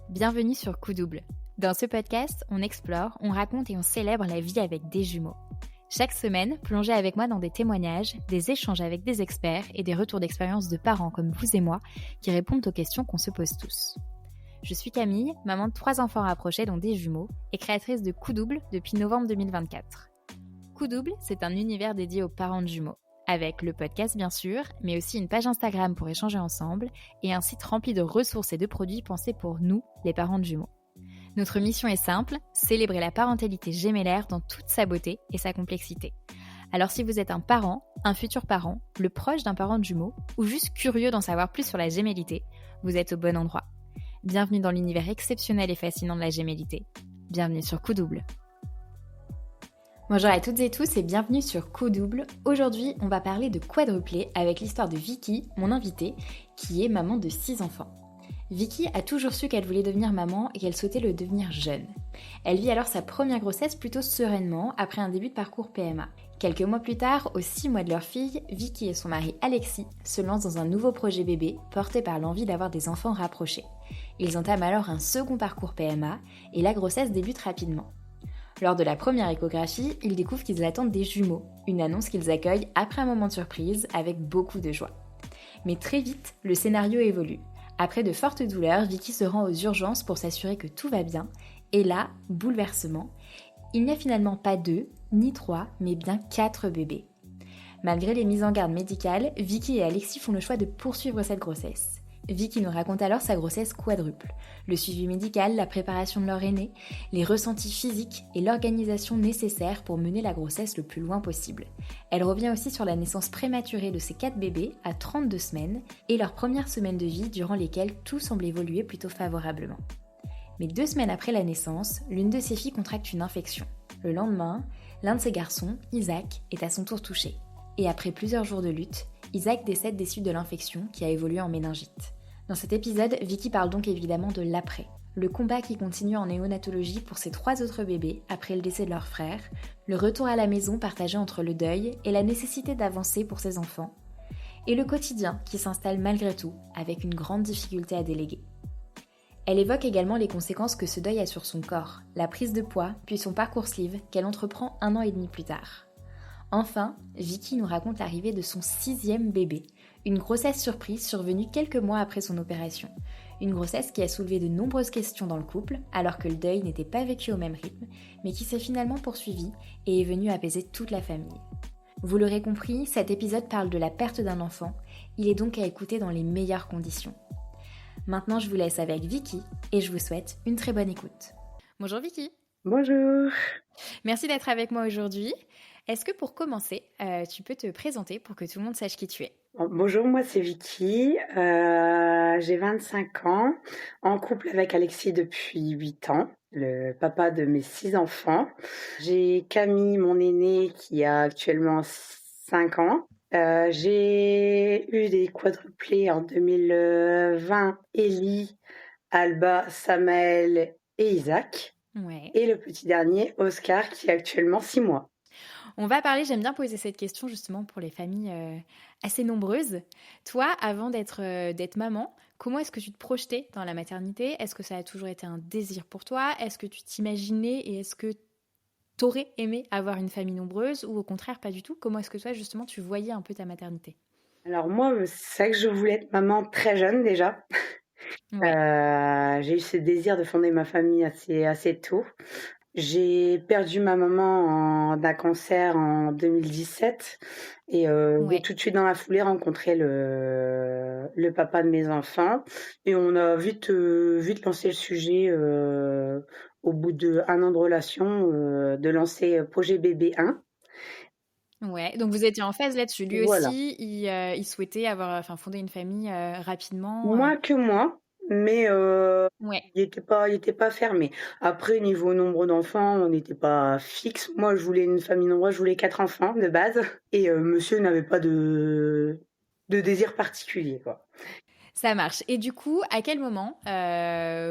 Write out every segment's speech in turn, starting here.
Bienvenue sur Coup Double. Dans ce podcast, on explore, on raconte et on célèbre la vie avec des jumeaux. Chaque semaine, plongez avec moi dans des témoignages, des échanges avec des experts et des retours d'expérience de parents comme vous et moi qui répondent aux questions qu'on se pose tous. Je suis Camille, maman de 3 enfants rapprochés dont des jumeaux et créatrice de Coup Double depuis novembre 2024. Coup Double, c'est un univers dédié aux parents de jumeaux. Avec le podcast bien sûr, mais aussi une page Instagram pour échanger ensemble et un site rempli de ressources et de produits pensés pour nous, les parents de jumeaux. Notre mission est simple, célébrer la parentalité gémellaire dans toute sa beauté et sa complexité. Alors si vous êtes un parent, un futur parent, le proche d'un parent de jumeaux, ou juste curieux d'en savoir plus sur la gémellité, vous êtes au bon endroit. Bienvenue dans l'univers exceptionnel et fascinant de la gémellité. Bienvenue sur Coup Double. Bonjour à toutes et tous et bienvenue sur Coup Double. Aujourd'hui, on va parler de quadruplé avec l'histoire de Vicky, mon invitée, qui est maman de 6 enfants. Vicky a toujours su qu'elle voulait devenir maman et qu'elle souhaitait le devenir jeune. Elle vit alors sa première grossesse plutôt sereinement après un début de parcours PMA. Quelques mois plus tard, aux 6 mois de leur fille, Vicky et son mari Alexis se lancent dans un nouveau projet bébé porté par l'envie d'avoir des enfants rapprochés. Ils entament alors un second parcours PMA et la grossesse débute rapidement. Lors de la première échographie, ils découvrent qu'ils attendent des jumeaux, une annonce qu'ils accueillent après un moment de surprise avec beaucoup de joie. Mais très vite, le scénario évolue. Après de fortes douleurs, Vicky se rend aux urgences pour s'assurer que tout va bien, et là, bouleversement, il n'y a finalement pas 2, ni 3, mais bien 4 bébés. Malgré les mises en garde médicales, Vicky et Alexis font le choix de poursuivre cette grossesse. Vicky nous raconte alors sa grossesse quadruple, le suivi médical, la préparation de leur aîné, les ressentis physiques et l'organisation nécessaire pour mener la grossesse le plus loin possible. Elle revient aussi sur la naissance prématurée de ces 4 bébés à 32 semaines et leurs premières semaines de vie durant lesquelles tout semble évoluer plutôt favorablement. Mais 2 semaines après la naissance, l'une de ses filles contracte une infection. Le lendemain, l'un de ses garçons, Isaac, est à son tour touché. Et après plusieurs jours de lutte, Isaac décède des suites de l'infection qui a évolué en méningite. Dans cet épisode, Vicky parle donc évidemment de l'après. Le combat qui continue en néonatologie pour ses 3 autres bébés après le décès de leur frère, le retour à la maison partagé entre le deuil et la nécessité d'avancer pour ses enfants, et le quotidien qui s'installe malgré tout avec une grande difficulté à déléguer. Elle évoque également les conséquences que ce deuil a sur son corps, la prise de poids, puis son parcours sleeve qu'elle entreprend 1 an et demi plus tard. Enfin, Vicky nous raconte l'arrivée de son 6e bébé, une grossesse surprise survenue quelques mois après son opération. Une grossesse qui a soulevé de nombreuses questions dans le couple, alors que le deuil n'était pas vécu au même rythme, mais qui s'est finalement poursuivi et est venu apaiser toute la famille. Vous l'aurez compris, cet épisode parle de la perte d'un enfant, il est donc à écouter dans les meilleures conditions. Maintenant, je vous laisse avec Vicky et je vous souhaite une très bonne écoute. Bonjour Vicky. Bonjour. Merci d'être avec moi aujourd'hui. Est-ce que pour commencer, tu peux te présenter pour que tout le monde sache qui tu es ? Bonjour, moi c'est Vicky, j'ai 25 ans, en couple avec Alexis depuis 8 ans, le papa de mes 6 enfants. J'ai Camille, mon aînée, qui a actuellement 5 ans. J'ai eu des quadruplés en 2020, Ellie, Alba, Samaël et Isaac. Ouais. Et le petit dernier, Oscar, qui a actuellement 6 mois. On va parler, j'aime bien poser cette question justement pour les familles assez nombreuses. Toi, avant d'être maman, comment est-ce que tu te projetais dans la maternité ? Est-ce que ça a toujours été un désir pour toi ? Est-ce que tu t'imaginais et est-ce que tu aurais aimé avoir une famille nombreuse ou au contraire pas du tout ? Comment est-ce que toi justement tu voyais un peu ta maternité ? Alors moi, c'est vrai que je voulais être maman très jeune déjà. Ouais. J'ai eu ce désir de fonder ma famille assez tôt. J'ai perdu ma maman d'un cancer en 2017 et j'ai tout de suite dans la foulée rencontré le papa de mes enfants et on a vite lancé le sujet au bout d'1 an de relation de lancer projet bébé 1. Ouais, donc vous étiez en phase là-dessus. Lui Voilà. aussi, il souhaitait fonder une famille rapidement. Moins que moi, mais Ouais. il était pas fermé. Après, niveau nombre d'enfants, on n'était pas fixe. Moi, je voulais une famille nombreuse, je voulais 4 enfants de base et monsieur n'avait pas de désir particulier, quoi. Ça marche. Et du coup, à quel moment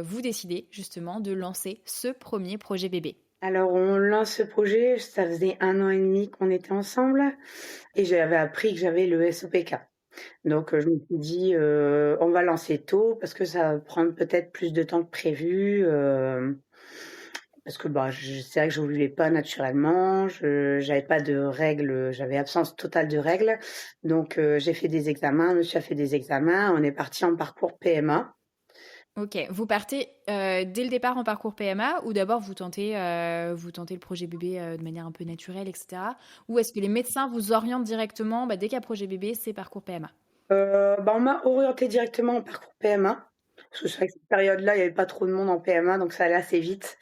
vous décidez justement de lancer ce premier projet bébé ? Alors, on lance ce projet, ça faisait 1 an et demi qu'on était ensemble et j'avais appris que j'avais le SOPK. Donc je me suis dit, «On va lancer tôt parce que ça va prendre peut-être plus de temps que prévu», parce que, bah, c'est vrai que j'ovulais pas naturellement, j'avais pas de règles, j'avais absence totale de règles. Donc j'ai fait des examens, monsieur a fait des examens, on est parti en parcours PMA. Ok, vous partez dès le départ en parcours PMA ou d'abord vous tentez le projet bébé de manière un peu naturelle, etc. Ou est-ce que les médecins vous orientent directement, bah, dès qu'il y a projet bébé, c'est parcours PMA? Bah, on m'a orientée directement en parcours PMA. Parce que c'est vrai que cette période-là, il y avait pas trop de monde en PMA, donc ça allait assez vite.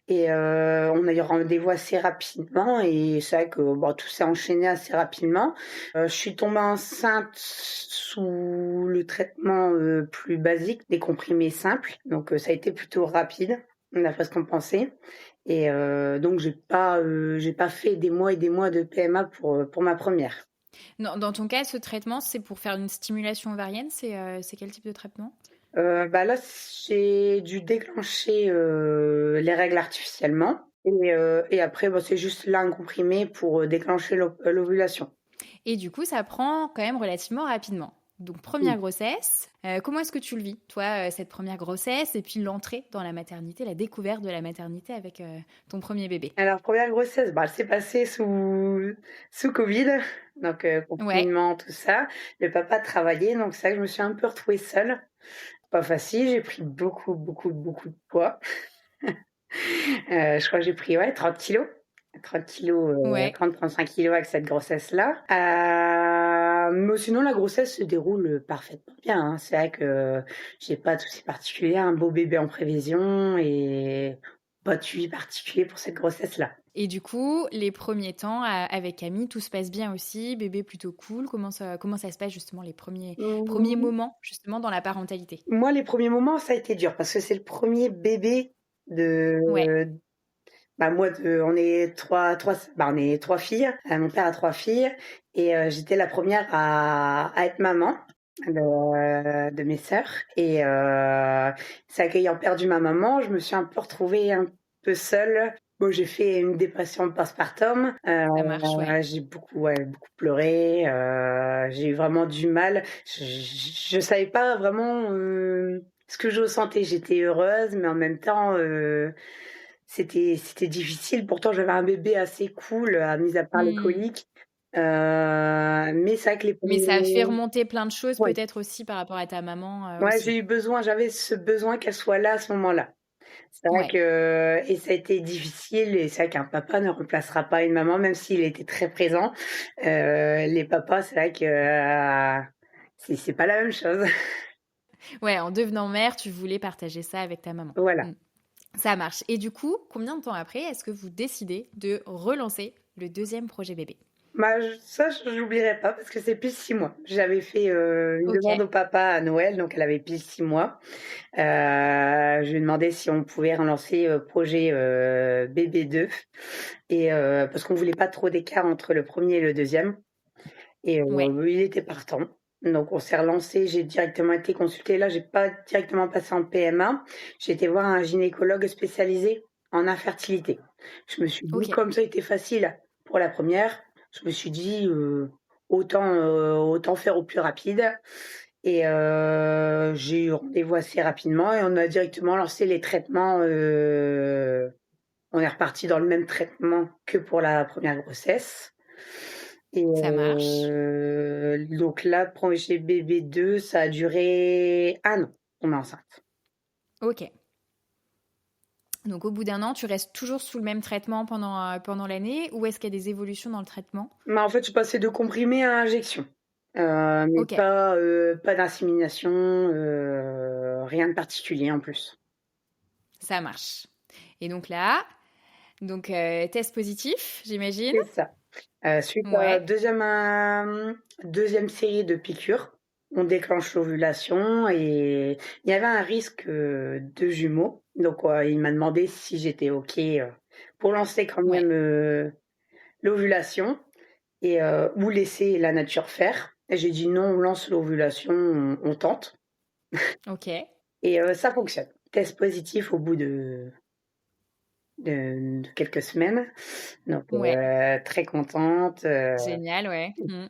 Et on a eu rendez-vous assez rapidement et c'est vrai que, bon, tout s'est enchaîné assez rapidement. Je suis tombée enceinte sous le traitement, plus basique, des comprimés simples, donc ça a été plutôt rapide, d'après ce qu'on pensait. Et donc j'ai pas fait des mois et des mois de PMA pour ma première. Dans ton cas, ce traitement, c'est pour faire une stimulation ovarienne, c'est quel type de traitement? Bah, là, j'ai dû déclencher, les règles artificiellement et après, bah, c'est juste là un comprimé pour, déclencher l'ovulation. Et du coup, ça prend quand même relativement rapidement. Donc, Mmh. première grossesse, comment est-ce que tu le vis, toi, cette première grossesse et puis l'entrée dans la maternité, la découverte de la maternité avec ton premier bébé? Alors première grossesse, bah, elle s'est passée sous covid, donc Ouais, confinement, tout ça. Le papa travaillait, donc c'est vrai que je me suis un peu retrouvée seule. Pas facile, j'ai pris beaucoup, beaucoup, beaucoup de poids. Je crois que j'ai pris, ouais, 30 kilos. 30 kilos, ouais. 30-35 kilos avec cette grossesse-là. Mais sinon, la grossesse se déroule parfaitement bien, hein. C'est vrai que j'ai pas de soucis particuliers, un beau bébé en prévision et pas de suivi particulier pour cette grossesse-là. Et du coup, les premiers temps avec Camille, tout se passe bien aussi, bébé plutôt cool. Comment ça se passe justement les premiers Mmh, moments justement dans la parentalité? moi, les premiers moments, ça a été dur parce que c'est le premier bébé Ouais, de bah, moi de on est 3 filles, mon père a 3 filles et j'étais la première à être maman de mes sœurs et c'est vrai qu'ayant perdu ma maman, je me suis un peu retrouvée un peu seule. Bon, j'ai fait une dépression postpartum, ça marche, ouais. j'ai beaucoup, ouais, beaucoup pleuré, j'ai eu vraiment du mal. Je savais pas vraiment, ce que je ressentais. J'étais heureuse, mais en même temps, c'était difficile. Pourtant, j'avais un bébé assez cool, mis à part les Hmm. coliques. Mais c'est vrai que les Mais ça a fait premiers remonter plein de choses ouais, peut-être aussi par rapport à ta maman ouais, aussi. j'avais ce besoin qu'elle soit là à ce moment-là. C'est vrai Ouais. que et ça a été difficile et c'est vrai qu'un papa ne remplacera pas une maman, même s'il était très présent. Les papas, c'est vrai que, c'est pas la même chose. Ouais, en devenant mère, tu voulais partager ça avec ta maman. Voilà. Hmm. Ça marche. Et du coup, combien de temps après est-ce que vous décidez de relancer le deuxième projet bébé? Bah, je j'oublierai pas parce que c'est pile 6 mois. J'avais fait, une Ok, demande au papa à Noël, donc elle avait pile 6 mois. Je lui ai demandé si on pouvait relancer, projet, bébé 2 et parce qu'on voulait pas trop d'écart entre le premier et le deuxième et ouais, il était partant. Donc on s'est relancé, j'ai directement été consultée. Là, j'ai pas directement passé en PMA. J'ai été voir un gynécologue spécialisé en infertilité. Je me suis dit ok, comme ça a été facile pour la première, je me suis dit, autant faire au plus rapide et j'ai eu rendez-vous assez rapidement et on a directement lancé les traitements, on est reparti dans le même traitement que pour la première grossesse et ça marche. donc là, projet bébé 2, ça a duré 1 an, on est enceinte. Ok. Donc au bout d'un an, tu restes toujours sous le même traitement pendant l'année ou est-ce qu'il y a des évolutions dans le traitement? Mais en fait, je suis passée de comprimé à injection, mais Ok, pas d'insémination, rien de particulier en plus. ça marche. Et donc là, test positif, j'imagine? C'est ça. Suite à Ouais, 2e série de piqûres, on déclenche l'ovulation et il y avait un risque, de jumeaux. Donc, il m'a demandé si j'étais OK, pour lancer quand ouais, même, l'ovulation et ou laisser la nature faire. Et j'ai dit: «Non, on lance l'ovulation, on tente» ok, et ça fonctionne. Test positif au bout de quelques semaines. Donc, ouais. très contente, Génial, ouais. Mm.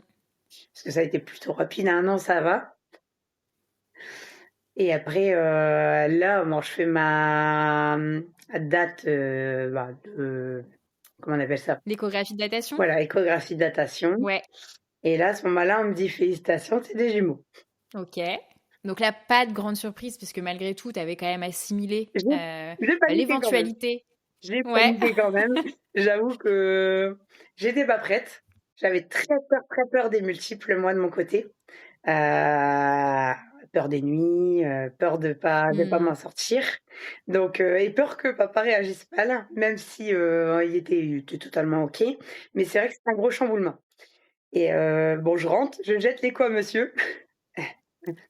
parce que ça a été plutôt rapide, 1 an, ça va. Et après, là, bon, je fais ma date de, comment on appelle ça? L'échographie de datation? Voilà, échographie de datation. Ouais, Et là, à ce moment-là, on me dit félicitations, c'est des jumeaux. ok. Donc là, pas de grande surprise, parce que malgré tout, tu avais quand même assimilé J'ai j'ai paniqué quand même. l'éventualité. J'ai Ouais. paniqué quand même. J'avoue que j'étais pas prête. J'avais très peur des multiples, moi, de mon côté. Peur des nuits, peur de pas Hmm. m'en sortir. Donc et peur que papa réagisse mal, même si, il était totalement OK. Mais c'est vrai que c'est un gros chamboulement et bon, je rentre, je jette l'écho à monsieur,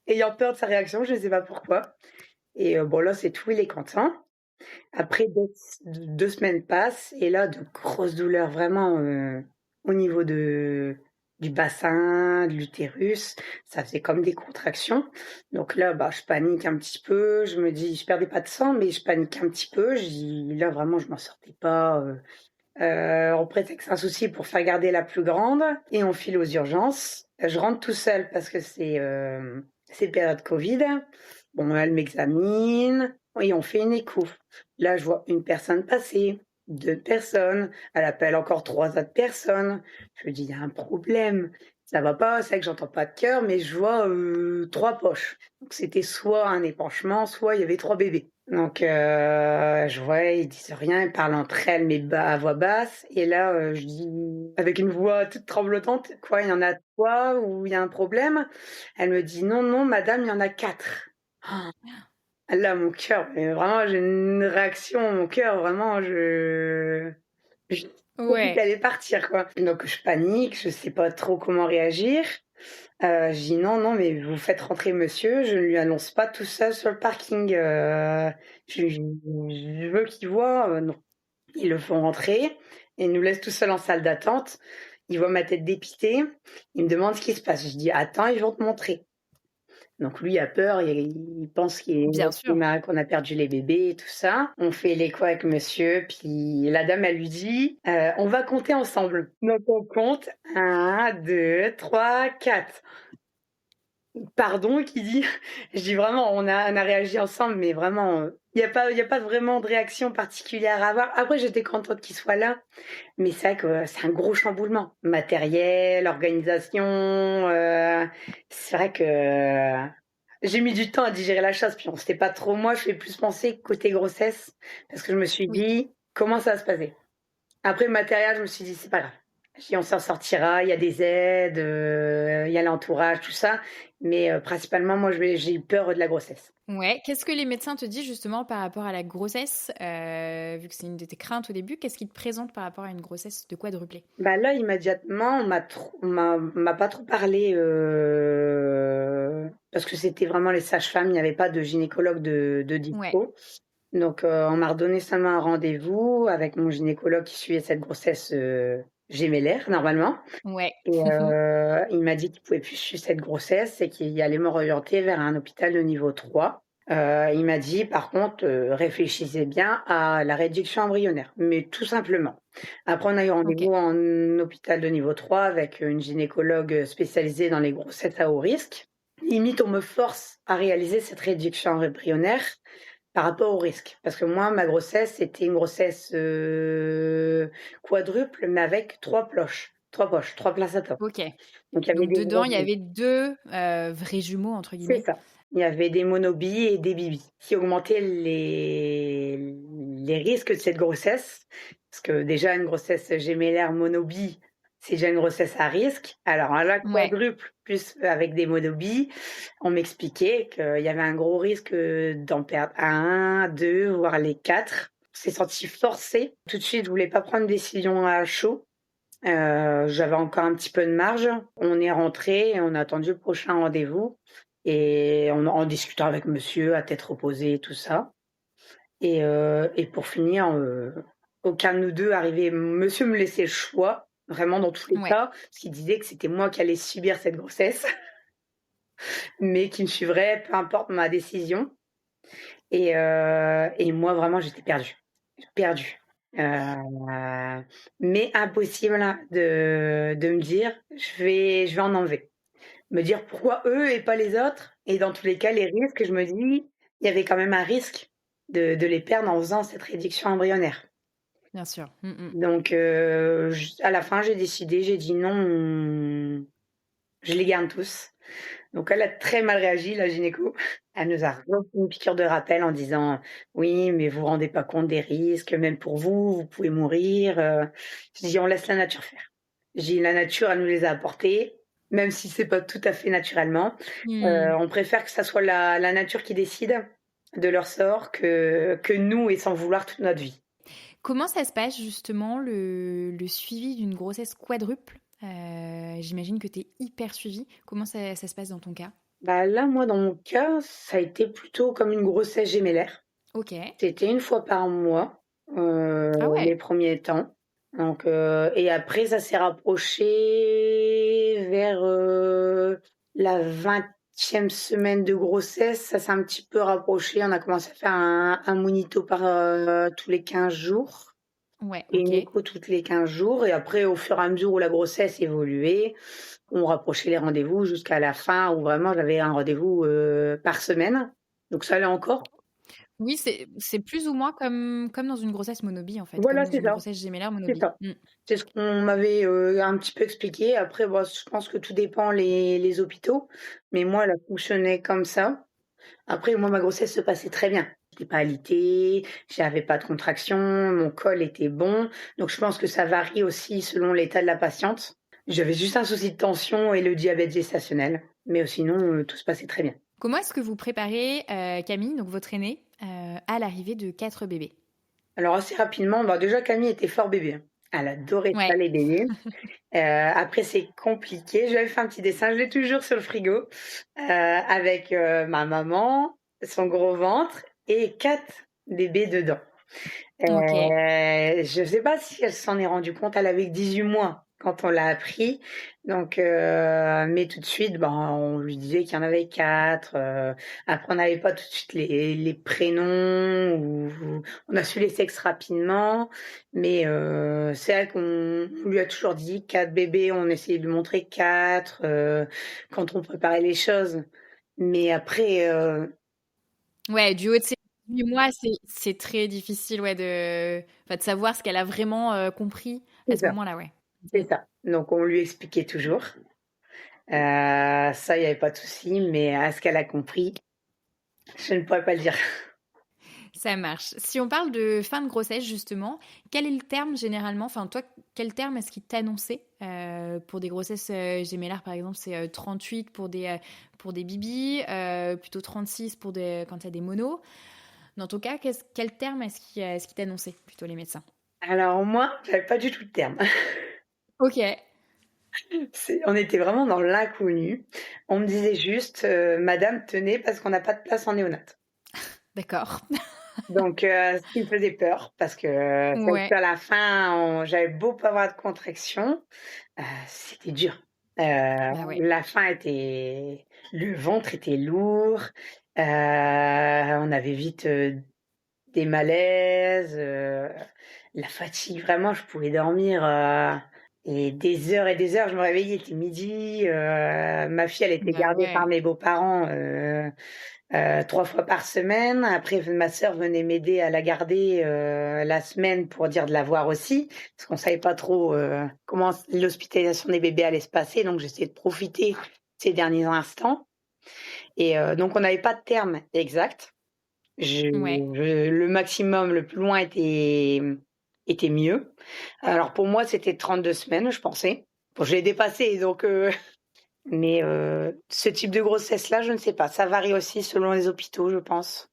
ayant peur de sa réaction, je ne sais pas pourquoi et bon là, c'est tout, il est content. Après 2 semaines passent et là, de grosses douleurs vraiment, au niveau du bassin, de l'utérus. Ça fait comme des contractions. Donc là, bah, je panique un petit peu. Je me dis je perdais pas de sang, mais je panique un petit peu. Je dis: «Là, vraiment, je m'en sortais pas», on prétexte un souci pour faire garder la plus grande et on file aux urgences. Je rentre tout seul parce que c'est période Covid. Bon, elle m'examine et on fait une écho. Là, je vois une personne passer, 2 personnes, elle appelle encore 3 autres personnes. Je me dis: «Il y a un problème, ça va pas». C'est vrai que j'entends pas de cœur, mais je vois, 3 poches. Donc c'était soit un épanchement, soit il y avait 3 bébés. Donc je vois, ils disent rien, ils parlent entre elles, mais bas, à voix basse. Et là, je dis avec une voix toute tremblotante: «Quoi, il y en a 3 ou il y a un problème?» Elle me dit: «Non, non, madame, il y en a 4». Là, mon cœur, mais vraiment, j'ai une réaction, mon cœur, vraiment, je pensais Ouais. qu'elle allait partir, quoi. Donc je panique, je sais pas trop comment réagir. Je dis: «Non, non, mais vous faites rentrer monsieur, je ne lui annonce pas tout seul sur le parking, je veux qu'il voit», non. Ils le font rentrer et ils nous laissent tout seuls en salle d'attente. Ils voient ma tête dépitée, ils me demandent ce qui se passe. Je dis: «Attends, ils vont te montrer». Donc lui a peur, il pense Bien sûr. qu'on a perdu les bébés et tout ça. On fait l'écho avec monsieur, puis la dame, elle lui dit: «On va compter ensemble». Donc on compte 1, 2, 3, 4. «Pardon?» qui dit. Je dis: «Vraiment, on a réagi ensemble, mais vraiment, il y a pas vraiment de réaction particulière à avoir». Après, j'étais contente qu'il soit là, mais c'est vrai que c'est un gros chamboulement. Matériel, organisation, c'est vrai que j'ai mis du temps à digérer la chose, puis on c'était pas trop moi, je fais plus penser côté grossesse, parce que je me suis Oui. dit: «Comment ça va se passer?» Après le matériel, je me suis dit: «C'est pas grave». Je dis: «On s'en sortira, il y a des aides, il y a l'entourage, tout ça». Mais principalement, moi, j'ai eu peur de la grossesse. Ouais. Qu'est-ce que les médecins te disent justement par rapport à la grossesse? Vu que c'est une de tes craintes au début, qu'est-ce qu'ils te présentent par rapport à une grossesse de quadruplé? Bah, là, immédiatement, on m'a pas trop parlé, parce que c'était vraiment les sages-femmes, il n'y avait pas de gynécologue de Ouais. dispo. Donc on m'a redonné seulement un rendez-vous avec mon gynécologue qui suivait cette grossesse, gémellaire normalement. Ouais. Et il m'a dit qu'il pouvait plus suivre cette grossesse et qu'il allait m'orienter vers un hôpital de niveau 3. Il m'a dit par contre, réfléchissez bien à la réduction embryonnaire, mais tout simplement. Après on a eu OK. rendez-vous en hôpital de niveau 3 avec une gynécologue, spécialisée dans les grossesses à haut risque. Limite, on me force à réaliser cette réduction embryonnaire par rapport au risque. Parce que moi, ma grossesse, c'était une grossesse, quadruple, mais avec 3 poches, 3 poches, 3 placentas. OK. Donc il y avait Donc des dedans, il y monobies. avait 2 «vrais jumeaux» entre C'est guillemets. ça. Il y avait des monobies et des bibis qui augmentaient les risques de cette grossesse. Parce que déjà une grossesse gémellaire monobie, c'est déjà une grossesse à risque. Alors là, Ouais. quadruple plus avec des monobies, on m'expliquait qu'il y avait un gros risque, d'en perdre un, 2, voire les 4. On s'est senti forcé. Tout de suite, je voulais pas prendre une décision à chaud. J'avais encore un petit peu de marge. On est rentré et on a attendu le prochain rendez-vous et en discutant avec monsieur à tête reposée et tout ça. Et pour finir, aucun de nous 2 arrivait, monsieur me laissait le choix, vraiment dans tous les Ouais. cas, parce qu'il disait que c'était moi qui allais subir cette grossesse, mais qu'il me suivrait, peu importe ma décision. Et moi vraiment j'étais perdue, perdue. Heu, mais impossible hein, de me dire: «Je vais en enlever». Me dire: «Pourquoi eux et pas les autres?» Et dans tous les cas, les risques, je me dis: «Il y avait quand même un risque de les perdre en faisant cette réduction embryonnaire». Bien sûr. Mmh. Donc j à la fin, j'ai décidé, j'ai dit: «Non, je les garde tous». Donc elle a très mal réagi, la gynéco. Elle nous a refait une piqûre de rappel en disant: «Oui, mais vous vous rendez pas compte des risques, même pour vous, vous pouvez mourir». Je dis: «On laisse la nature faire». J'ai dit: «La nature, elle nous les a apportés, même si c'est pas tout à fait naturellement. Mmh. On préfère que ça soit la nature qui décide de leur sort que nous et sans vouloir toute notre vie». Comment ça se passe justement le suivi d'une grossesse quadruple? J'imagine que tu es hyper suivie. Comment ça se passe dans ton cas? Bah, là, moi, dans mon cas, ça a été plutôt comme une grossesse gémellaire. OK. C'était une fois par mois, Ah les ouais. premiers temps. Donc et après ça s'est rapproché vers, la 20e semaine de grossesse, ça s'est un petit peu rapproché. On a commencé à faire un monito par, tous les 15 jours Ouais, et une OK. écho toutes les 15 jours et après au fur et à mesure où la grossesse évoluait, on rapprochait les rendez-vous jusqu'à la fin où vraiment j'avais un rendez-vous, par semaine. Donc ça allait encore. Oui, c'est plus ou moins comme dans une grossesse monobie, en fait, comme Voilà, dans c'est une ça, grossesse gémellaire c'est monobie. ça. Mmh. C'est ce qu'on m'avait, un petit peu expliqué. Après, bah, je pense que tout dépend les hôpitaux, mais moi, elle a fonctionné comme ça. Après, moi, ma grossesse se passait très bien. J'étais pas alitée, j'avais pas de contractions, mon col était bon. Donc je pense que ça varie aussi selon l'état de la patiente. J'avais juste un souci de tension et le diabète gestationnel, mais sinon, tout se passait très bien. Comment est-ce que vous préparez, Camille, donc votre aînée, à l'arrivée de 4 bébés? Alors assez rapidement, bah, déjà Camille était fort bébé, hein. Elle adorait ça Ouais. les bébés. Après c'est compliqué. J'avais fait un petit dessin, je l'ai toujours sur le frigo, avec, ma maman, son gros ventre et 4 bébés dedans. OK. Je sais pas si elle s'en est rendue compte, elle avait que 18 mois quand on l'a appris, donc mais tout de suite, ben, on lui disait qu'il y en avait 4. Après on n'avait pas tout de suite les prénoms ou on a su les sexes rapidement, mais c'est vrai qu'on lui a toujours dit 4 bébés, on essayait de lui montrer 4 quand on préparait les choses, mais après, Ouais, du haut de ses 18 mois, c'est très difficile, ouais, de savoir ce qu'elle a vraiment, compris à c'est ce ça, moment-là, ouais. c'est Mmh. ça. Donc on lui expliquait toujours. Ça, il y avait pas de souci, mais à ce qu'elle a compris, je ne pourrais pas le dire. Ça marche. Si on parle de fin de grossesse, justement, quel est le terme généralement, enfin toi, quel terme est-ce qui t'annonçait pour des grossesses gémellaires, par exemple, c'est 38 pour des bibis, plutôt 36 quand il y a des monos. Dans ton cas, quel terme est-ce qui t'annonçait, plutôt les médecins? Alors moi, j'avais pas du tout de terme. Ok, On était vraiment dans l'inconnu. On me disait juste, «Madame, tenez parce qu'on n'a pas de place en néonat». d'accord. Donc ce qui me faisait peur parce que c'est vrai Ouais, qu'à la fin, j'avais beau pas avoir de contraction, c'était dur. bah ouais. La fin était le ventre était lourd, on avait vite, des malaises, la fatigue, vraiment, je pouvais dormir, et des heures et des heures. Je me réveillais, il était midi, ma fille, elle était Bah gardée par ouais. mes beaux-parents, 3 fois par semaine. Après, ma sœur venait m'aider à la garder, la semaine pour dire de la voir aussi, parce qu'on savait pas trop, comment l'hospitalisation des bébés allait se passer, donc j'essayais de profiter de ces derniers instants et donc on n'avait pas de terme exact. Ouais. Le maximum, le plus loin était mieux. Alors pour moi, c'était 32 semaines, je pensais. Bon, je l'ai dépassé donc mais ce type de grossesse-là, je ne sais pas. Ça varie aussi selon les hôpitaux, je pense.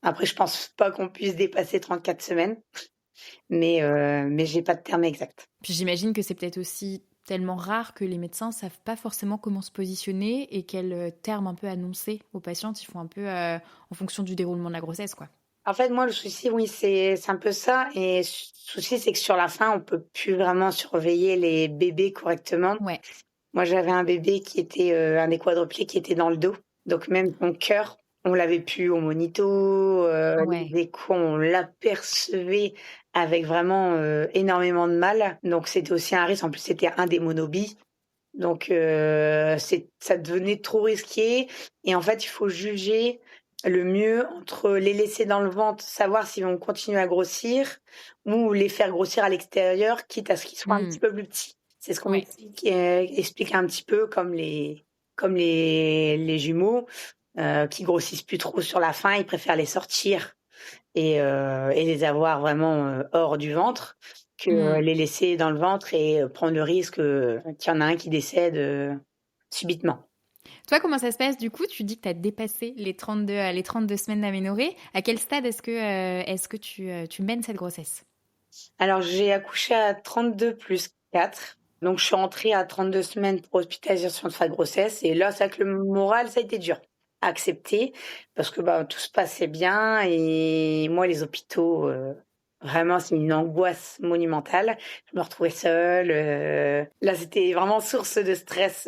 Après, je pense pas qu'on puisse dépasser 34 semaines, mais j'ai pas de terme exact. Puis j'imagine que c'est peut-être aussi tellement rare que les médecins savent pas forcément comment se positionner et quel terme un peu annoncer aux patientes. Ils font un peu en fonction du déroulement de la grossesse, quoi. En fait, moi, le souci, oui, c'est un peu ça et le souci, c'est que sur la fin, on peut plus vraiment surveiller les bébés correctement. Ouais. Moi, j'avais un bébé qui était, un des quadruplés qui était dans le dos, donc même son cœur, On l'avait plus au monito, Ouais. les échos, on l'apercevait avec vraiment, énormément de mal. Donc c'était aussi un risque. En plus, c'était un des monobies. Donc ça devenait trop risqué et en fait, il faut juger le mieux entre les laisser dans le ventre, savoir s'ils vont continuer à grossir ou les faire grossir à l'extérieur, quitte à ce qu'ils soient un petit Mmh. peu plus petits. C'est ce qu'on Ouais. explique un petit peu comme les jumeaux, qui grossissent plus trop sur la fin, ils préfèrent les sortir et les avoir vraiment, hors du ventre que, Mmh. les laisser dans le ventre et prendre le risque, qu'il y en a un qui décède, subitement. Toi, comment ça se passe du coup? Tu dis que tu as dépassé les 32 semaines d'aménorrhée. À quel stade est-ce que tu mènes cette grossesse? Alors j'ai accouché à 32 plus 4, donc je suis rentrée à 32 semaines pour hospitalisation de fin de grossesse et là, c'est vrai que le moral, ça a été dur à accepter parce que, bah, tout se passait bien et moi, les hôpitaux, vraiment, c'est une angoisse monumentale. Je me retrouvais seule, là, c'était vraiment source de stress,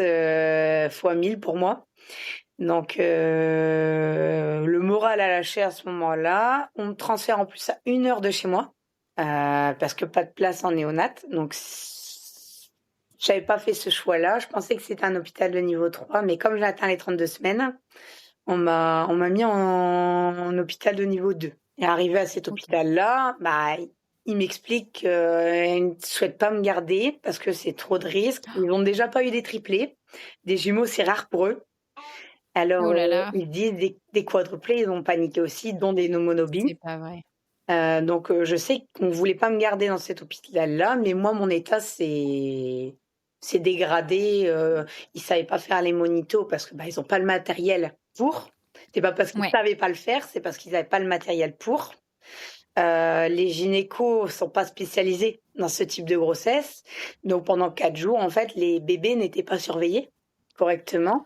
fois 1000 pour moi. Donc le moral a lâché à ce moment-là. On me transfère en plus à 1 heure de chez moi, parce que pas de place en néonat. Donc j'avais pas fait ce choix-là. Je pensais que c'était un hôpital de niveau 3, mais comme j'ai atteint les 32 semaines, on m'a mis en hôpital de niveau 2. Et arrivé à cet OK. hôpital-là, bah, il m'explique qu'ils ne souhaitent pas me garder parce que c'est trop de risques. Ils ont déjà pas eu des triplés. Des jumeaux, c'est rare pour eux. Alors, Oh là là, ils disent des quadruplés, ils ont paniqué aussi, dont des monobies. c'est pas vrai. Donc, je sais qu'on voulait pas me garder dans cet hôpital-là, mais moi, mon état s'est dégradé. Ils savaient pas faire les monitos parce que, bah, ils ont pas le matériel pour. C'est pas parce qu'ils Ouais. savaient pas le faire, c'est parce qu'ils avaient pas le matériel pour. Les gynécos sont pas spécialisés dans ce type de grossesse. Donc, pendant 4 jours, en fait, les bébés n'étaient pas surveillés correctement.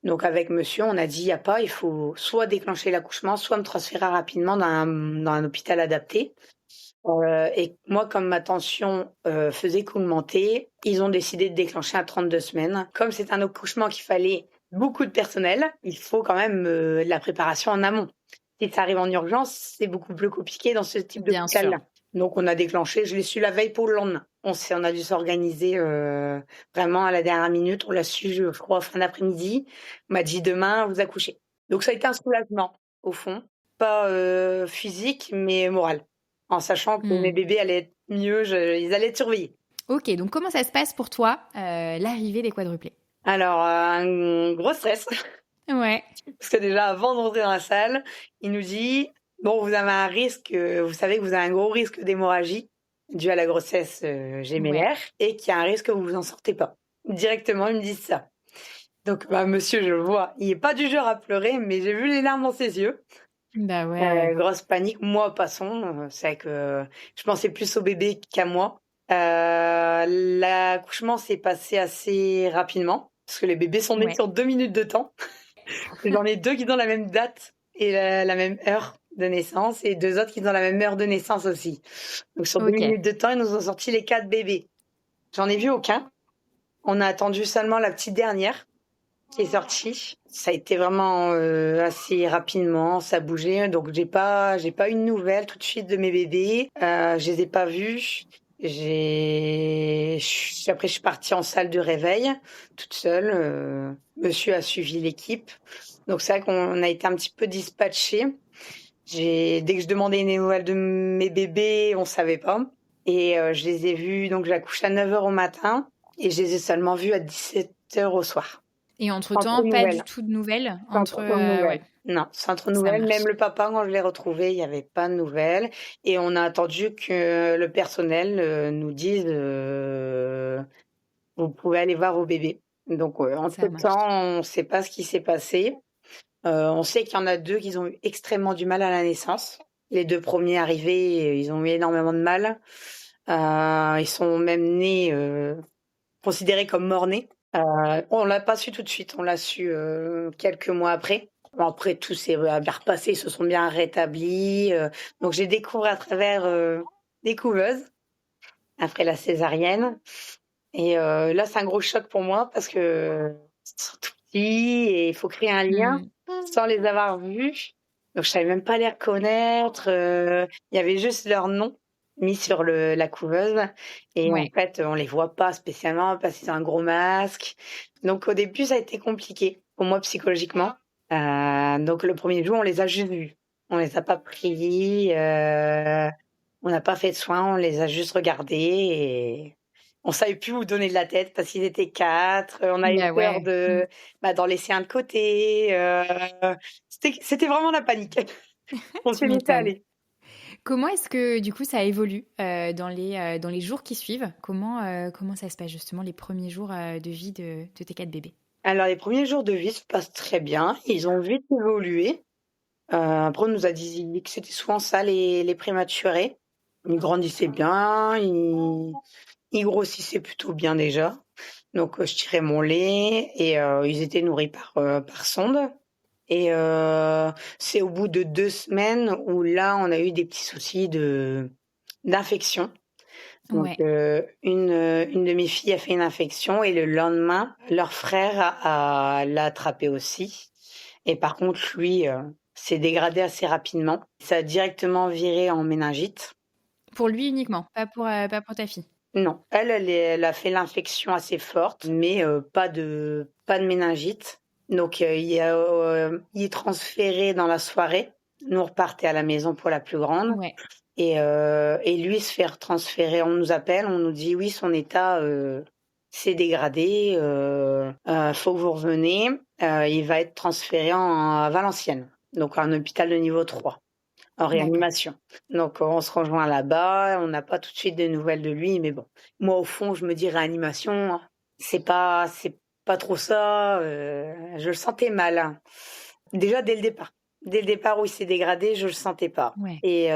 Donc avec monsieur, on a dit: «Il y a pas, il faut soit déclencher l'accouchement, soit me transférer rapidement dans un hôpital adapté». Et moi, comme ma tension, faisait qu'augmenter, ils ont décidé de déclencher à 32 semaines. Comme c'est un accouchement qu'il fallait beaucoup de personnel, il faut quand même, de la préparation en amont. Si ça arrive en urgence, c'est beaucoup plus compliqué dans ce type Bien sûr. d'hôpital-là. Donc on a déclenché, je l'ai su la veille pour le lendemain. On a dû s'organiser, vraiment à la dernière minute. On l'a su, je crois, fin d'après-midi. On m'a dit: «Demain, vous accouchez». Donc ça a été un soulagement, au fond, pas, physique, mais moral. En sachant que mes Mmh. bébés allaient être mieux, ils allaient être surveillés. OK, donc comment ça se passe pour toi, l'arrivée des quadruplés? Alors, un gros stress, Ouais. parce que déjà avant de rentrer dans la salle, il nous dit: «Bon, vous avez un risque, vous savez que vous avez un gros risque d'hémorragie dû à la grossesse, Ouais. gémellaire et qu'il y a un risque que vous vous en sortez pas». Directement, ils me disent ça. Donc, bah, monsieur, je le vois, il est pas du genre à pleurer, mais j'ai vu les larmes dans ses yeux. Bah ouais. Grosse panique. Moi, passons, c'est vrai que je pensais plus au bébé qu'à moi. L'accouchement s'est passé assez rapidement parce que les bébés sont nés Ouais. sur 2 minutes de temps. J'en ai 2 qui ont la même date et la même heure de naissance et 2 autres qui ont la même heure de naissance aussi. Donc sur 2 OK. minutes de temps, ils nous ont sorti les 4 bébés. J'en ai vu aucun. On a attendu seulement la petite dernière qui est sortie. Ça a été vraiment, assez rapidement, ça bougeait, donc j'ai pas eu de nouvelles tout de suite de mes bébés. Je les ai pas vus. Après je suis partie en salle de réveil toute seule, monsieur a suivi l'équipe. Donc c'est vrai qu'on a été un petit peu dispatchés. Dès que je demandais des nouvelles de mes bébés, on savait pas et je les ai vus, donc j'ai accouché à 9 heures au matin et je les ai seulement vus à 17 heures au soir. Et Sans trop entre-temps, de pas du nouvelles, tout de nouvelles sans entre, trop de nouvelles. ouais, Non, sans trop de ça nouvelles. marche. Même le papa, quand je l'ai retrouvé, il y avait pas de nouvelles et on a attendu que le personnel, nous dise, «Vous pouvez aller voir vos bébés». Donc, Ça marche. entre-temps, on sait pas ce qui s'est passé. On sait qu'il y en a 2 qui ont eu extrêmement du mal à la naissance. Les 2 premiers arrivés, ils ont eu énormément de mal. Ils sont même nés, considérés comme morts-nés. On l'a pas su tout de suite, on l'a su, quelques mois après. Bon après tout s'est bien repassé, ils se sont bien rétablis, donc j'ai découvert à travers, des couveuses après la césarienne et là c'est un gros choc pour moi parce que ils sont tout petits et il faut créer un lien. Mmh. sans les avoir vus. Donc je savais même pas les reconnaître. Il y avait juste leur nom mis sur la couveuse. Et en Ouais. fait, on les voit pas spécialement parce qu'ils ont un gros masque. Donc au début, ça a été compliqué pour moi psychologiquement. Donc le premier jour, on les a juste vus. On les a pas pris. On n'a pas fait de soins. On les a juste regardés et on savait plus où donner de la tête parce qu'ils étaient 4. On avait Bah peur ouais. Mmh. d'en laisser un de côté. C'était vraiment la panique. On Tu s'est laissé m'étonnes. aller. Comment est-ce que du coup ça évolue dans les jours qui suivent? Comment ça se passe justement les premiers jours de vie de tes 4 bébés? Alors les premiers jours de vie se passent très bien. Ils ont vite évolué. Après on nous a dit que c'était souvent ça les prématurés. Ils grandissaient bien, ils grossissaient plutôt bien déjà. Donc je tirais mon lait et ils étaient nourris par sonde. Et c'est au bout de 2 semaines où là, on a eu des petits soucis d'infection. Donc Ouais, une de mes filles a fait une infection et le lendemain, leur frère l'a attrapé aussi. Et par contre, lui, s'est dégradé assez rapidement. Ça a directement viré en méningite. pour lui uniquement, pas pour ta fille? Non, elle a fait l'infection assez forte, mais pas de méningite. Donc il est transféré dans la soirée. Nous on repartait à la maison pour la plus grande Ouais, et lui se faire transférer. On nous appelle, on nous dit oui son état s'est dégradé, faut que vous reveniez. Il va être transféré à Valenciennes, donc à un hôpital de niveau 3 en d'accord. réanimation. Donc on se rejoint là-bas, on n'a pas tout de suite de nouvelles de lui, mais bon, moi au fond je me dis réanimation, hein, c'est pas trop ça. Je le sentais mal, hein. Déjà dès le départ où il s'est dégradé, je le sentais pas. Ouais. Et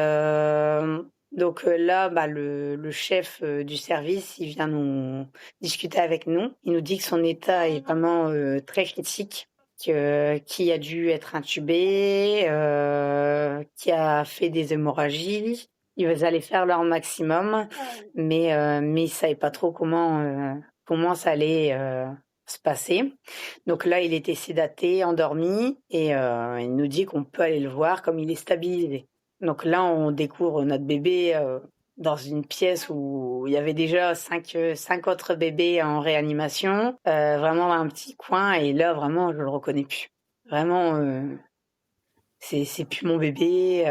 donc là, bah, le chef du service, il vient nous discuter avec nous. Il nous dit que son état est vraiment très critique, qui a dû être intubé, qui a fait des hémorragies. Ils allaient faire leur maximum, mais ils savaient pas trop comment ça allait se passer. Donc là, il était sédaté, endormi, et il nous dit qu'on peut aller le voir comme il est stabilisé. Donc là, on découvre notre bébé dans une pièce où il y avait déjà cinq autres bébés en réanimation, vraiment un petit coin, et là, vraiment, je le reconnais plus. Vraiment, c'est plus mon bébé.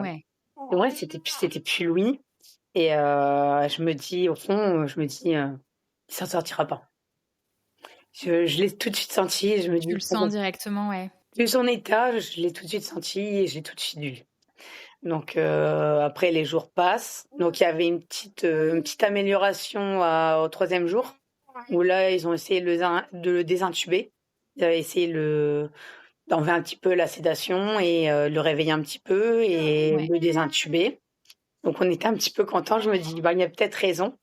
Ouais. Ouais, c'était plus lui. Et je me dis, au fond, il s'en sortira pas. Je l'ai tout de suite senti. Je me Tu dis, le sens directement, ouais. vu son état, je l'ai tout de suite senti et j'ai tout de suite vu. Donc après les jours passent. Donc il y avait une petite amélioration au troisième jour où là ils ont essayé de le désintuber. Ils avaient essayé d'enlever un petit peu la sédation et le réveiller un petit peu et Ouais. le désintuber. Donc on était un petit peu contents. Je me dis bah il y a peut-être raison.